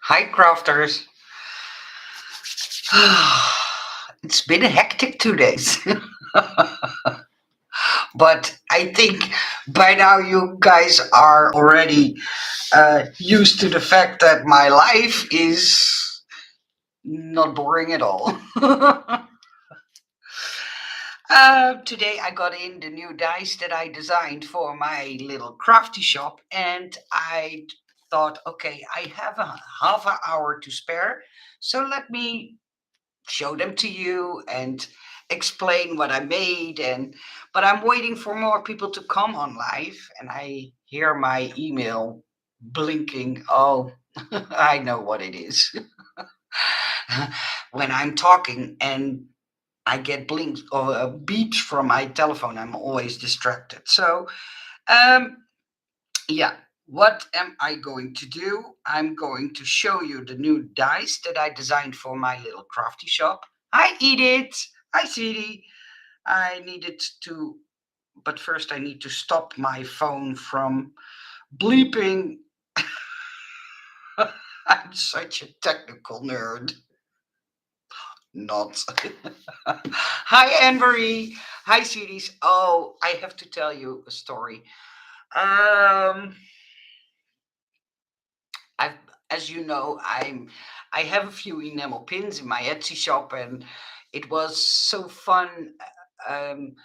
Hi, crafters. It's been a hectic 2 days, but I think by now you guys are already used to the fact that my life is not boring at all. Today I got in the new dice that I designed for my little crafty shop, and I thought, okay, I have a half an hour to spare, so let me show them to you and explain what I made. And but I'm waiting for more people to come on live, and I hear my email blinking. Oh, I know what it is. When I'm talking and I get blinks or beeps from my telephone, I'm always distracted. So um, yeah, what am I going to do? I'm going to show you the new dice that I designed for my little crafty shop. Hi, Edith. Hi, sweetie. I needed to, but first I need to stop my phone from bleeping. I'm such a technical nerd. Not. Hi, Anne-Marie. Hi, sweeties. Oh, I have to tell you a story. Um, I've, as you know, I have a few enamel pins in my Etsy shop, and it was so fun. Um,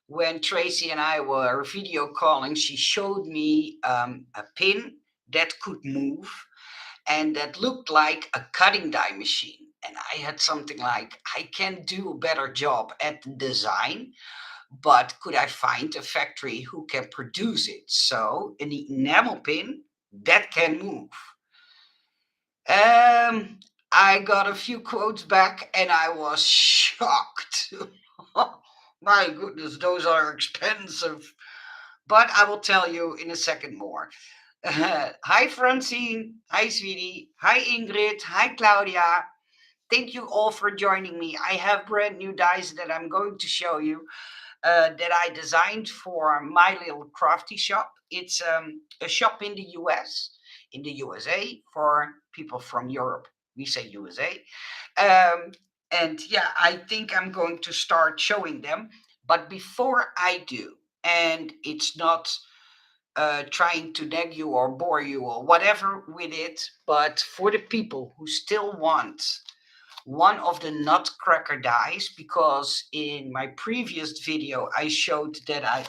when Tracy and I were video calling, she showed me a pin that could move and that looked like a cutting die machine. And I had something like, I can do a better job at the design, but could I find a factory who can produce it? So, an enamel pin that can move. Um, I got a few quotes back and I was shocked. My goodness, those are expensive. But I will tell you in a second more. Hi, Francine. Hi, sweetie. Hi, Ingrid. Hi, Claudia. Thank you all for joining me. I have brand new dice that I'm going to show you that I designed for my little crafty shop. It's a shop in the US, in the USA, for people from Europe. We say USA. Um, and yeah, I think I'm going to start showing them. But before I do, and it's not trying to nag you or bore you or whatever with it, but for the people who still want one of the Nutcracker dies, because in my previous video I showed that I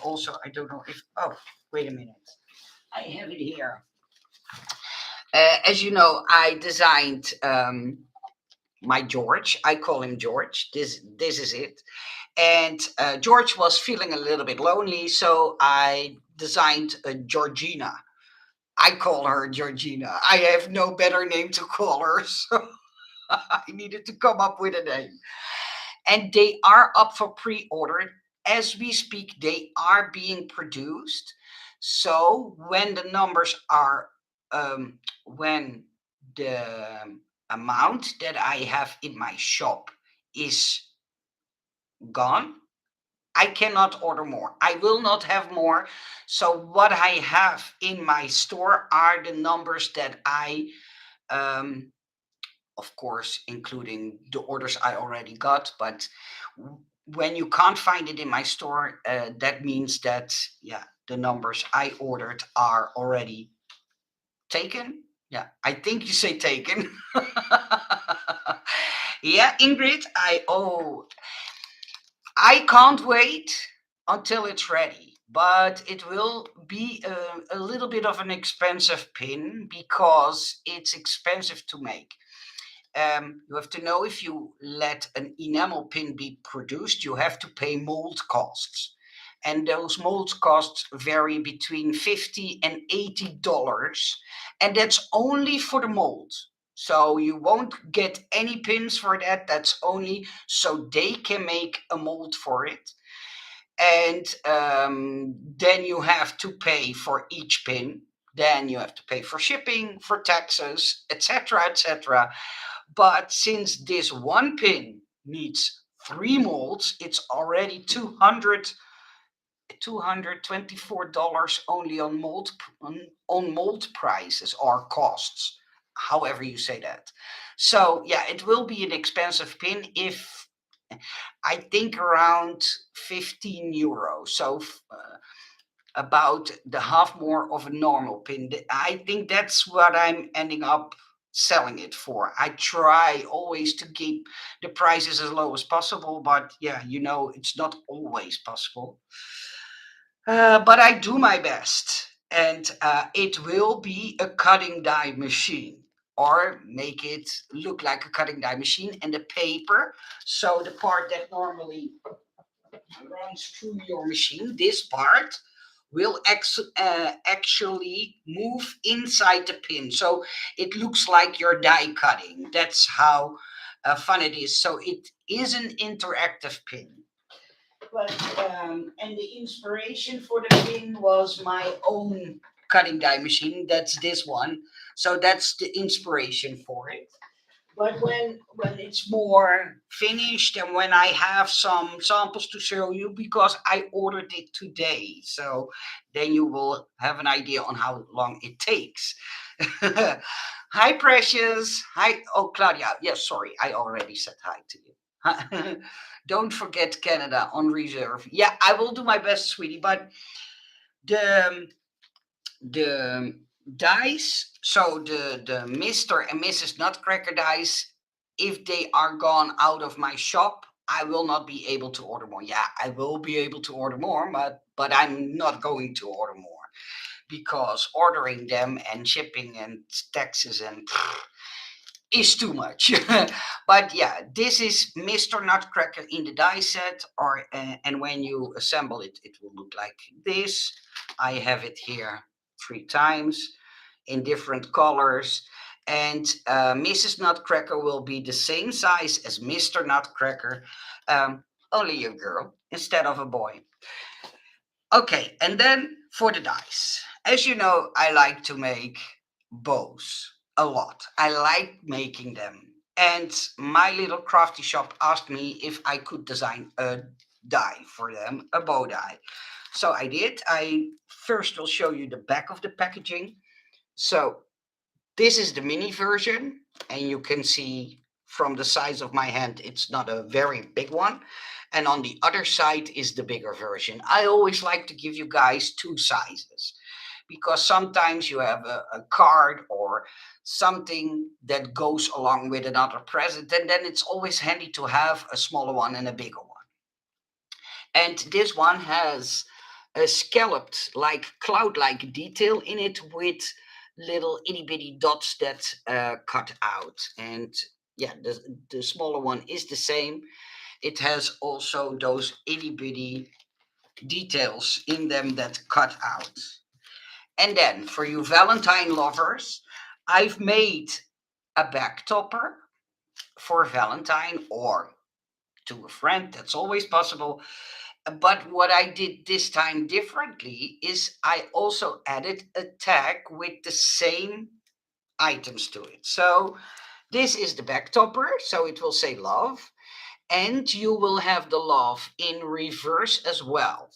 don't know if, oh, wait a minute. I have it here. As you know, I designed my George. I call him George. This is it. And George was feeling a little bit lonely, so I designed a Georgina. I call her Georgina. I have no better name to call her, so I needed to come up with a name. And they are up for pre-order as we speak. They are being produced, so when the numbers are when the amount that I have in my shop is gone, I cannot order more. I will not have more. So what I have in my store are the numbers that I um, of course, including the orders I already got. But when you can't find it in my store, that means that, yeah, the numbers I ordered are already taken. Yeah, I think you say taken. Yeah, Ingrid, I can't wait until it's ready. But it will be a little bit of an expensive pin because it's expensive to make. You have to know, if you let an enamel pin be produced, you have to pay mold costs. And those mold costs vary between $50 and $80. And that's only for the mold. So you won't get any pins for that. That's only so they can make a mold for it. And then you have to pay for each pin. Then you have to pay for shipping, for taxes, etc., etc. But since this one pin needs three molds, it's already $224 only on mold prices or costs. however you say that. So yeah, it will be an expensive pin, if I think around 15 euros. So about the half more of a normal pin. I think that's what I'm ending up selling it for. I try always to keep the prices as low as possible, but yeah, it's not always possible. But I do my best, and it will be a cutting die machine, or make it look like a cutting die machine. And the paper, so the part that normally runs through your machine, this part will actually move inside the pin. So it looks like you're die cutting. That's how fun it is. So it is an interactive pin. But and the inspiration for the pin was my own cutting die machine. That's this one. So that's the inspiration for it. But when it's more finished, and when I have some samples to show you, because I ordered it today, so then you will have an idea on how long it takes. Hi, Precious. Hi. Oh, Claudia. Yes, sorry, I already said hi to you. Don't forget Canada on reserve. Yeah, I will do my best, sweetie. But the dice, so the Mr and Mrs Nutcracker dice, if they are gone out of my shop, I will not be able to order more. Yeah, I will be able to order more, but I'm not going to order more, because ordering them and shipping and taxes and is too much. But yeah, this is Mr. Nutcracker in the die set, or and when you assemble it, it will look like this. I have it here 3 times in different colors. And Mrs. Nutcracker will be the same size as Mr. Nutcracker, um, only a girl instead of a boy. Okay, and then for the dice. As you know, I like to make bows a lot. I like making them. And my little crafty shop asked me if I could design a die for them, a bow die. So I did. I first will show you the back of the packaging. So this is the mini version, and you can see from the size of my hand, it's not a very big one. And on the other side is the bigger version. I always like to give you guys two sizes, because sometimes you have a card or something that goes along with another present, and then it's always handy to have a smaller one and a bigger one. And this one has a scalloped, like cloud-like detail in it, with little itty bitty dots that cut out. And yeah, the smaller one is the same. It has also those itty bitty details in them that cut out. And then for you Valentine lovers, I've made a back topper for Valentine, or to a friend. That's always possible. But what I did this time differently is I also added a tag with the same items to it. So this is the back topper, so it will say love, and you will have the love in reverse as well.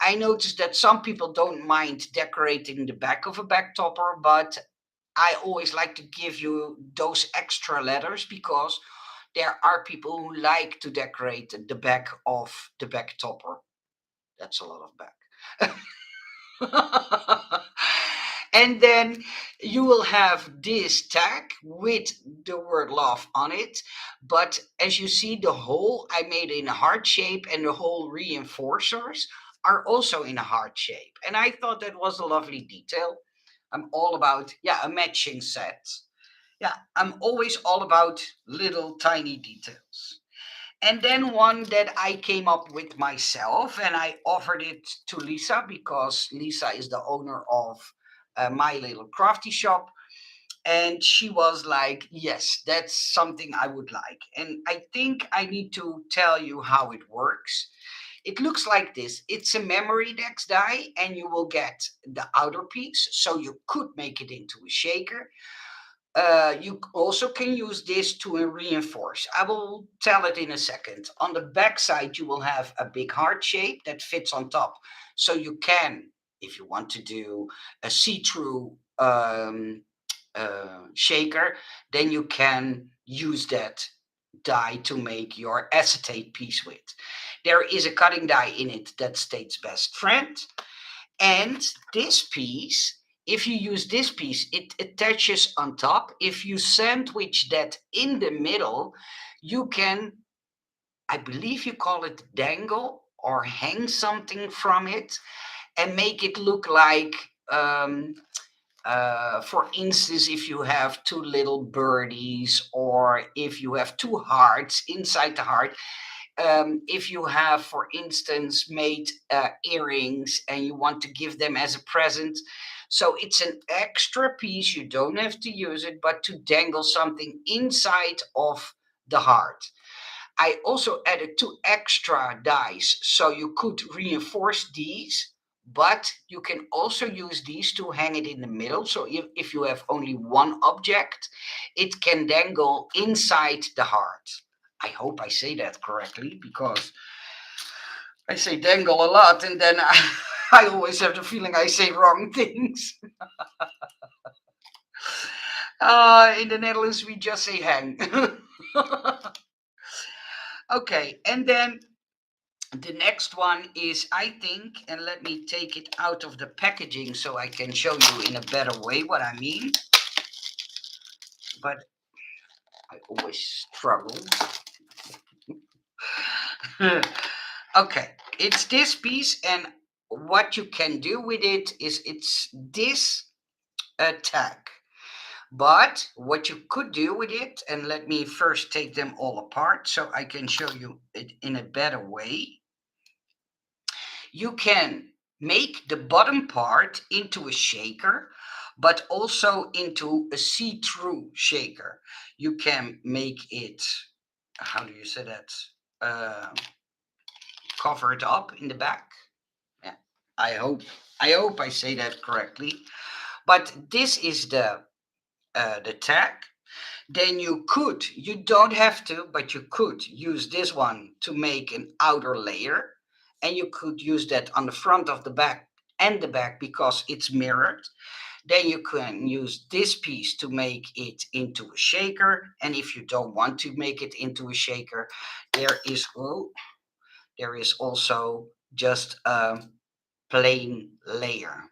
I noticed that some people don't mind decorating the back of a back topper, but I always like to give you those extra letters, because there are people who like to decorate the back of the back topper. That's a lot of back. And then you will have this tag with the word love on it. But as you see, the hole I made in a heart shape, and the hole reinforcers are also in a heart shape. And I thought that was a lovely detail. I'm all about, yeah, a matching set. Yeah, I'm always all about little tiny details. And then one that I came up with myself, and I offered it to Lisa, because Lisa is the owner of my little crafty shop. And she was like, yes, that's something I would like. And I think I need to tell you how it works. It looks like this. It's a memory dex die, and you will get the outer piece. So you could make it into a shaker. You also can use this to reinforce. I will tell it in a second. On the back side, you will have a big heart shape that fits on top. So you can, if you want to do a see-through shaker, then you can use that die to make your acetate piece with. There is a cutting die in it that states best friend. And this piece, if you use this piece, it attaches on top. If you sandwich that in the middle, you can, I believe you call it dangle or hang something from it and make it look like, for instance, if you have two little birdies or if you have two hearts inside the heart, if you have, for instance, made earrings and you want to give them as a present. So it's an extra piece. You don't have to use it, but to dangle something inside of the heart. I also added two extra dies, so you could reinforce these, but you can also use these to hang it in the middle. So if you have only one object, it can dangle inside the heart. I hope I say that correctly because I say dangle a lot and then I always have the feeling I say wrong things. In the Netherlands, we just say hang. Okay, and then the next one is, I think, and let me take it out of the packaging so I can show you in a better way what I mean. But I always struggle. Okay, it's this piece, and what you can do with it is it's this tag. But what you could do with it, and let me first take them all apart so I can show you it in a better way. You can make the bottom part into a shaker, but also into a see-through shaker. You can make it, how do you say that? Uh, Cover it up in the back. Yeah, I hope I say that correctly. But this is the tag. Then you don't have to, but you could use this one to make an outer layer. And you could use that on the front of the back and the back because it's mirrored. Then you can use this piece to make it into a shaker. And if you don't want to make it into a shaker, there is also just a plain layer.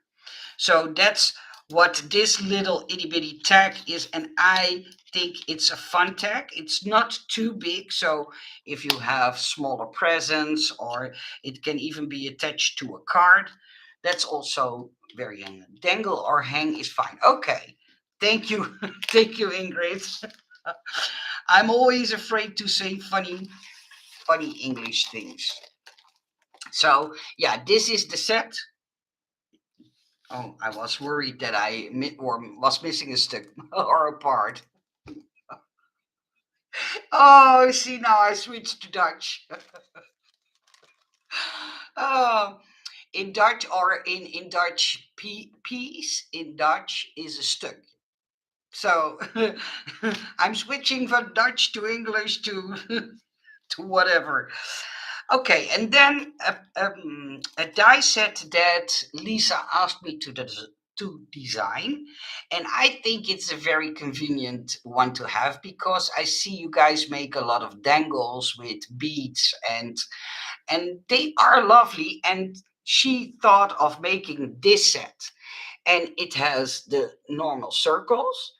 So that's what this little itty bitty tag is, and I think it's a fun tag. It's not too big, so if you have smaller presents, or it can even be attached to a card, that's also very handy. Dangle or hang is fine. Okay, thank you, thank you, Ingrid. I'm always afraid to say funny English things. So yeah, this is the set. Oh, I was worried that was missing a stick or a part. Oh, see, now I switched to Dutch. Oh, in Dutch or in Dutch, piece in Dutch is a stuk. So I'm switching from Dutch to English to to whatever. Okay, and then a die set that Lisa asked me to design, and I think it's a very convenient one to have because I see you guys make a lot of dangles with beads, and they are lovely. And she thought of making this set, and it has the normal circles.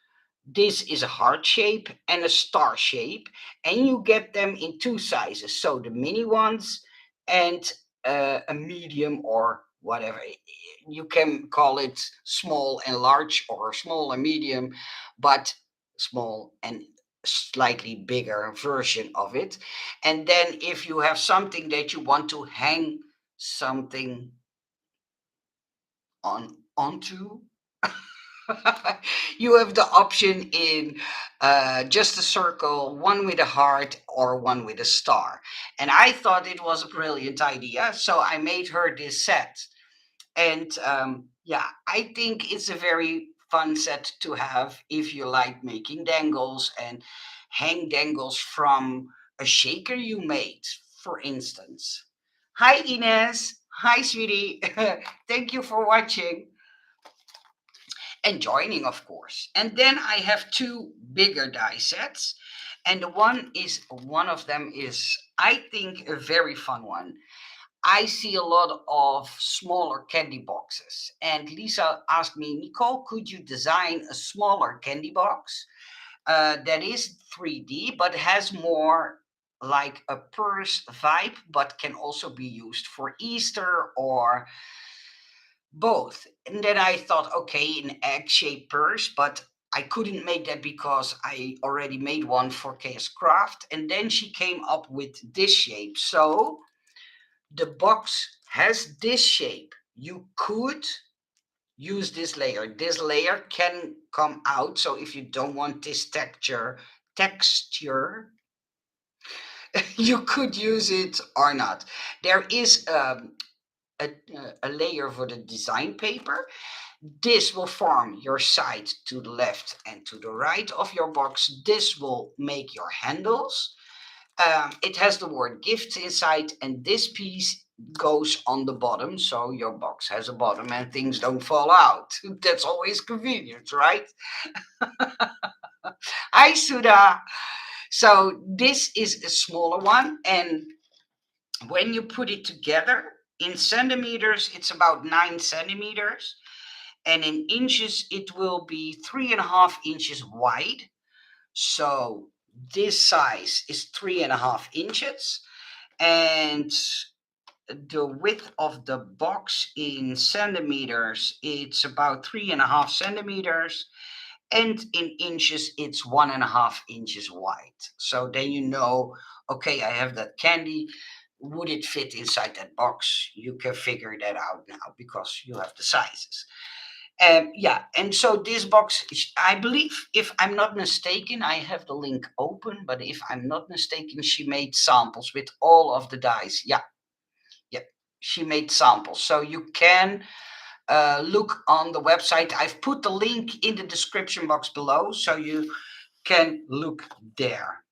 This is a heart shape and a star shape, and you get them in two sizes. So the mini ones and a medium or whatever. You can call it small and large or small and medium, but small and slightly bigger version of it. And then if you have something that you want to hang something onto, you have the option in just a circle, one with a heart or one with a star. And I thought it was a brilliant idea, so I made her this set. And yeah, I think it's a very fun set to have if you like making dangles and hang dangles from a shaker you made, for instance. Hi, Ines. Hi, sweetie. Thank you for watching. and joining, of course. And then I have two bigger die sets, and one of them is, I think, a very fun one. I see a lot of smaller candy boxes, and Lisa asked me, Nicole, could you design a smaller candy box that is 3D but has more like a purse vibe, but can also be used for Easter or both. And then I thought, okay, an egg-shaped purse, but I couldn't make that because I already made one for KS Craft. And then she came up with this shape. So the box has this shape. You could use this layer. This layer can come out. So if you don't want this texture, you could use it or not. There is a, a layer for the design paper. This will form your side to the left and to the right of your box. This will make your handles. It has the word gifts inside, and this piece goes on the bottom, so your box has a bottom and things don't fall out. That's always convenient, right? Hi, Sudha. So this is a smaller one, and when you put it together in centimeters, it's about 9 centimeters, and in inches, it will be 3.5 inches wide. So this size is 3.5 inches, and the width of the box in centimeters, it's about 3.5 centimeters, and in inches, it's 1.5 inches wide. So then you know, okay, I have that candy. Would it fit inside that box? You can figure that out now because you have the sizes. Yeah, and so this box, I believe, if I'm not mistaken, I have the link open, but if I'm not mistaken, she made samples with all of the dies. Yeah, yeah, she made samples. So you can look on the website. I've put the link in the description box below, so you can look there.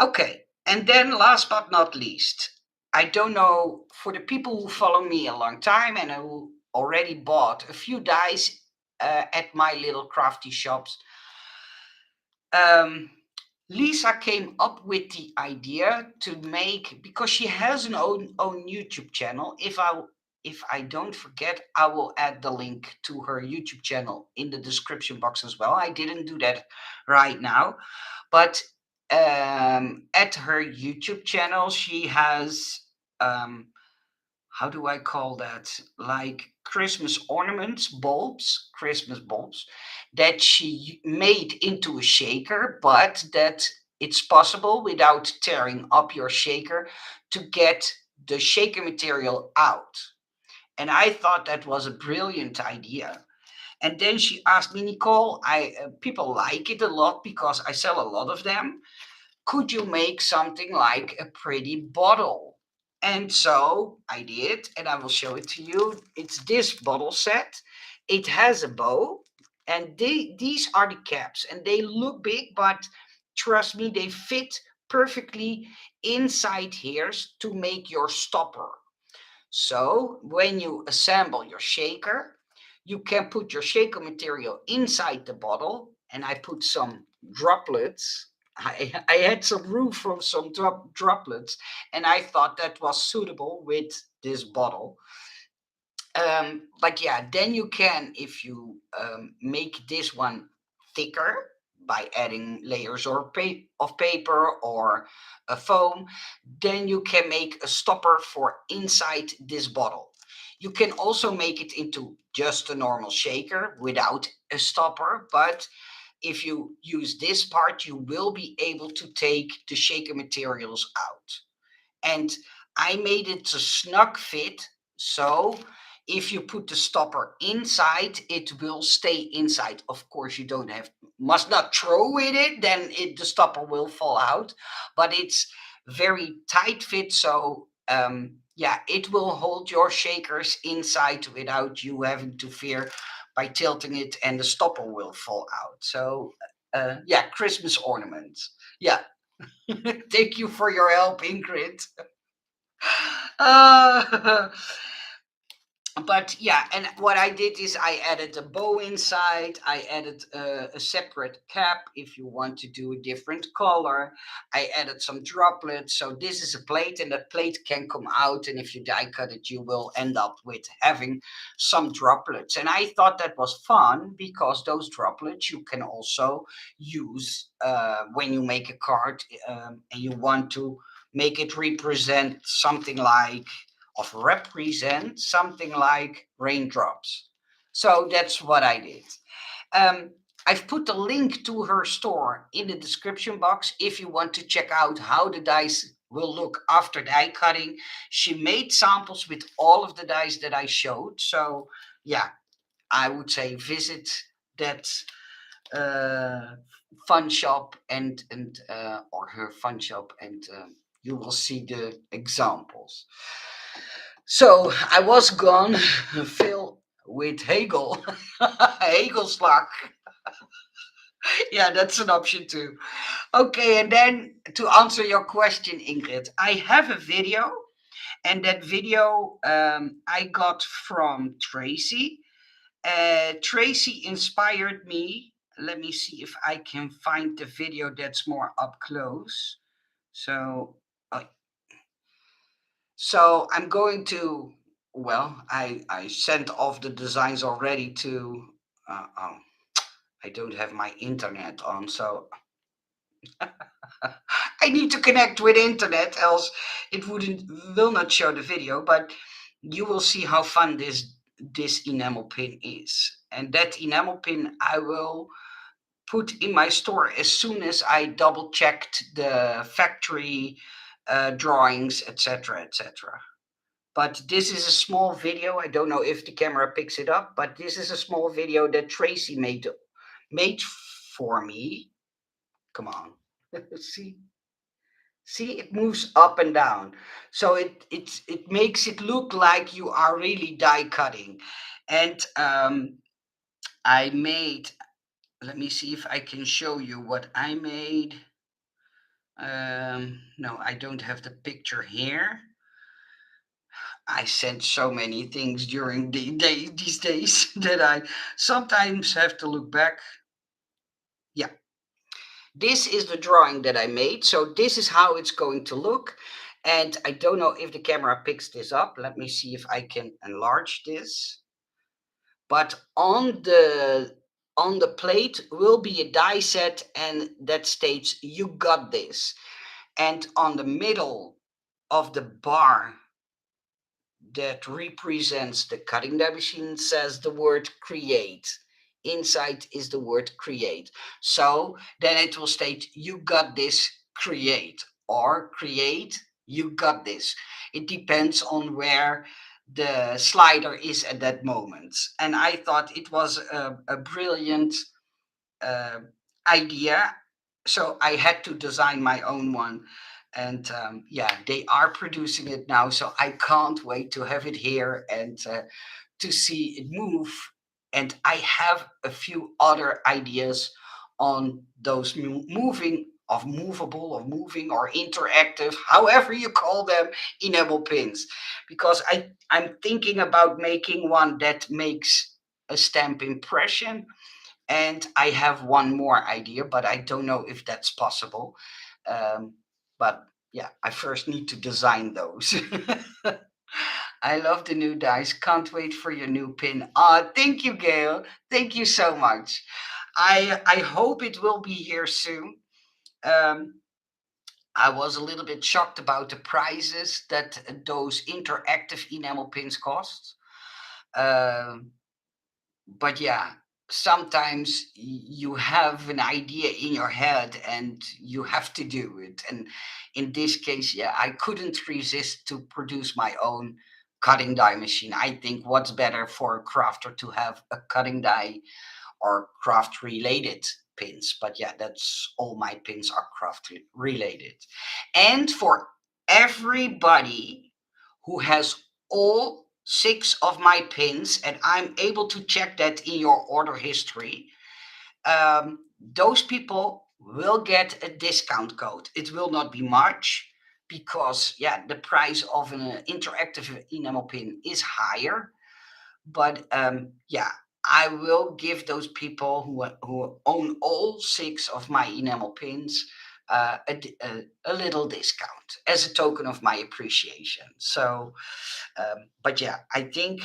Okay, and then last but not least, I don't know, for the people who follow me a long time and who already bought a few dies at my little crafty shops, um, Lisa came up with the idea to make, because she has an own YouTube channel. If I don't forget, I will add the link to her YouTube channel in the description box as well. I didn't do that right now, but at her YouTube channel, she has um, how do I call that? Like Christmas ornaments, bulbs, Christmas bulbs that she made into a shaker, but that it's possible without tearing up your shaker to get the shaker material out. And I thought that was a brilliant idea. And then she asked me, Nicole, I people like it a lot because I sell a lot of them. Could you make something like a pretty bottle? And so I did, and I will show it to you. It's this bottle set. It has a bow, and these are the caps, and they look big, but trust me, they fit perfectly inside here to make your stopper. So when you assemble your shaker, you can put your shaker material inside the bottle, and I put some droplets. I had some room from some droplets, and I thought that was suitable with this bottle. But yeah, then you can, if you make this one thicker by adding layers of paper or a foam, then you can make a stopper for inside this bottle. You can also make it into just a normal shaker without a stopper, but if you use this part, you will be able to take the shaker materials out. And I made it a snug fit, so if you put the stopper inside, it will stay inside. Of course, you don't have must not throw with it, then the stopper will fall out. But it's very tight fit, so yeah, it will hold your shakers inside without you having to fear by tilting it, and the stopper will fall out. So yeah, Christmas ornaments. Yeah. Thank you for your help, Ingrid. Uh, But yeah, and what I did is I added a bow inside. I added a separate cap if you want to do a different color. I added some droplets. So this is a plate, and that plate can come out. And if you die cut it, you will end up with having some droplets. And I thought that was fun because those droplets you can also use when you make a card and you want to make it represent something like of represent something like raindrops. So that's what I did. Um, I've put the link to her store in the description box if you want to check out how the dice will look after die cutting. She made samples with all of the dice that I showed. So, yeah, I would say visit that uh, fun shop and or her fun shop and you will see the examples. So I was gone, Phil, with Hegel. Hegelslag. Yeah, that's an option too. Okay, and then to answer your question, Ingrid, I have a video, and that video I got from Tracy. Tracy inspired me. Let me see if I can find the video that's more up close. So, uh, so I'm going to. Well, I sent off the designs already to. Oh, I don't have my internet on, so I need to connect with internet, else it will not show the video. But you will see how fun this enamel pin is, and that enamel pin I will put in my store as soon as I double checked the factory drawings, etc., etc. But this is a small video. I don't know if the camera picks it up, but this is a small video that Tracy made for me. Come on, see, see, it moves up and down, so it makes it look like you are really die cutting, and I made. Let me see if I can show you what I made. No, I don't have the picture here. I sent so many things during these days that I sometimes have to look back. Yeah, this is the drawing that I made. So this is how it's going to look. And I don't know if the camera picks this up. Let me see if I can enlarge this. But on the plate will be a die set, and that states "You got this." And on the middle of the bar that represents the cutting die machine says the word create. Inside is the word create. So then it will state "You got this, create," or "Create, you got this." It depends on where the slider is at that moment. And I thought it was a brilliant uh, idea. So I had to design my own one. And yeah, they are producing it now. So I can't wait to have it here and to see it move. And I have a few other ideas on those moving of movable or moving or interactive, however you call them, enamel pins. Because I'm thinking about making one that makes a stamp impression, and I have one more idea, but I don't know if that's possible. Um, but yeah, I first need to design those. I love the new dice. Can't wait for your new pin. Thank you, Gail. Thank you so much. I hope it will be here soon. Um, I was a little bit shocked about the prices that those interactive enamel pins cost. Um, but yeah, sometimes you have an idea in your head and you have to do it. And in this case, yeah, I couldn't resist to produce my own cutting die machine. I think what's better for a crafter to have a cutting die or craft related pins. But yeah, that's all my pins are craft related. And for everybody who has all six of my pins, and I'm able to check that in your order history, those people will get a discount code. It will not be much because, yeah, the price of an interactive enamel pin is higher. But yeah, I will give those people who own all six of my enamel pins a little discount as a token of my appreciation. So, but yeah, I think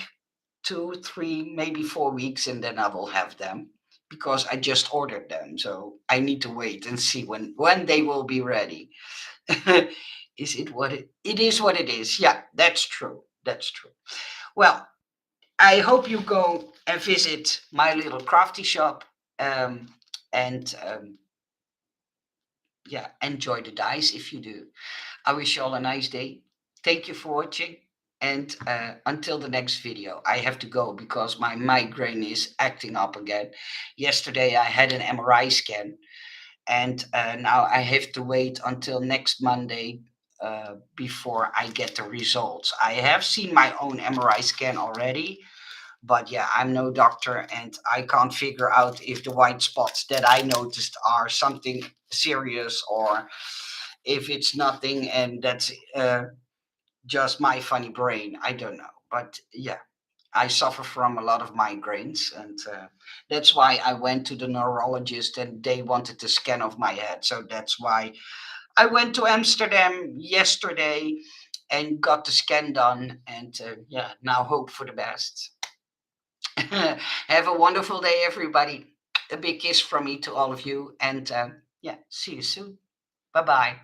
2, 3, maybe 4 weeks, and then I will have them because I just ordered them. So I need to wait and see when they will be ready. Is it what it is? What it is? Yeah, that's true. That's true. Well, I hope you go and visit my little crafty shop, um, and yeah, enjoy the dice if you do. I wish you all a nice day. Thank you for watching. And until the next video, I have to go because my migraine is acting up again. Yesterday, I had an MRI scan, and now I have to wait until next Monday before I get the results. I have seen my own MRI scan already, but yeah, I'm no doctor and I can't figure out if the white spots that I noticed are something serious or if it's nothing and that's just my funny brain. I don't know. But yeah, I suffer from a lot of migraines, and that's why I went to the neurologist and they wanted a scan of my head. So that's why I went to Amsterdam yesterday and got the scan done. And yeah, now hope for the best. Have a wonderful day, everybody. A big kiss from me to all of you. And yeah, see you soon. Bye bye.